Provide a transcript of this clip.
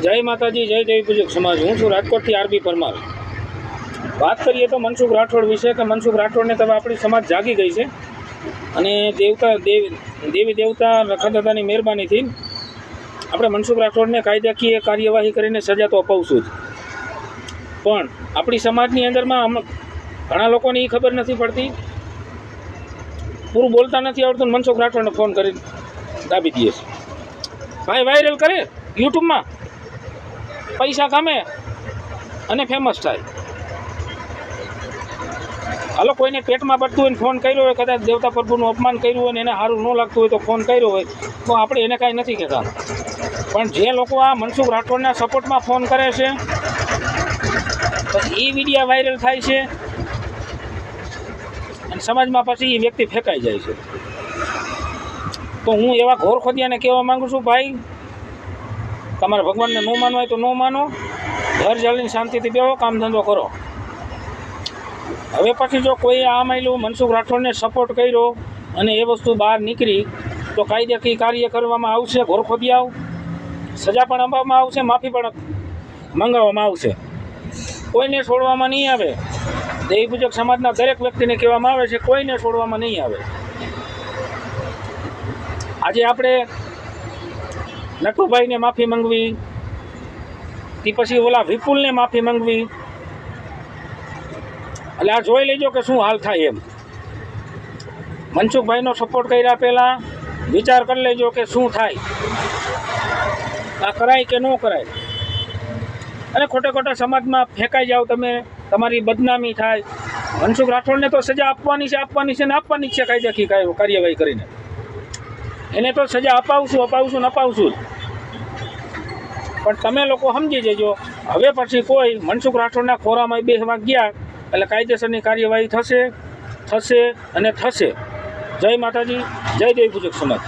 જય માતાજી, જય દેવી પૂજક સમાજ। હું છું રાજકોટથી આરબી પરમાર। વાત કરીએ તો મનસુખ રાઠોડ વિશે કે મનસુખ રાઠોડને તો આપણી સમાજ જાગી ગઈ છે અને દેવી દેવતા રખાદાદાની મહેરબાનીથી આપણે મનસુખ રાઠોડને કાયદાકીય કાર્યવાહી કરીને સજા તો અપાવશું જ। પણ આપણી સમાજની અંદરમાં ઘણા લોકોને એ ખબર નથી પડતી, પૂરું બોલતા નથી આવડતું, મનસુખ રાઠોડને ફોન કરી દાબી દઈએ છે। ભાઈ વાયરલ કરે યુટ્યુબમાં, પૈસા કામે અને ફેમસ થાય। હાલો, કોઈને પેટમાં પડતું હોય ને ફોન કર્યો હોય, કદાચ દેવતા પ્રભુનું અપમાન કર્યું હોય ને એને સારું ન લાગતું હોય તો ફોન કર્યો હોય તો આપણે એને કાંઈ નથી કહેતા। પણ જે લોકો આ મનસુખ રાઠોડના સપોર્ટમાં ફોન કરે છે પછી એ વિડીયા વાયરલ થાય છે અને સમાજમાં પછી એ વ્યક્તિ ફેંકાઈ જાય છે। તો હું એવા ઘોર ખોદિયાને કહેવા માગું છું, ભાઈ તમારે ભગવાનને ન માનવું હોય તો ન માનો, ઘર ચાલીને શાંતિથી બેહો, કામ ધંધો કરો। હવે પછી જો કોઈ આ માયલું મનસુખ રાઠોડને સપોર્ટ કર્યો અને એ વસ્તુ બહાર નીકળી તો કાયદાકીય કાર્ય કરવામાં આવશે, ઘોર ખોદિયાઓ સજા પણ આપવામાં આવશે, માફી પણ મંગાવવામાં આવશે, કોઈને છોડવામાં નહીં આવે। દેવી પૂજક સમાજના દરેક વ્યક્તિને કહેવામાં આવે છે, કોઈને છોડવામાં નહીં આવે। આજે આપણે નટુભાઈને માફી માંગવી, તે પછી ઓલા વિપુલને માફી માંગવી, એટલે આ જોઈ લેજો કે શું હાલ થાય એમ। મનસુખભાઈનો સપોર્ટ કર્યા પહેલાં વિચાર કરી લેજો કે શું થાય, આ કરાય કે ન કરાય, અને ખોટે ખોટા સમાજમાં ફેંકાઈ જાઓ તમે, તમારી બદનામી થાય। મનસુખ રાઠોડને તો સજા આપવાની છે ને આપવાની જ છે કાયદાકીય કાર્યવાહી કરીને, એને તો સજા અપાવશું ને અપાવશું જ। પણ તમે લોકો સમજી જજો, હવે પછી કોઈ મનસુખ રાઠોડના ખોરામાં બેસવા ગયા એટલે કાયદેસરની કાર્યવાહી થશે અને થશે। જય માતાજી, જય દેવી પૂજક સમાજ।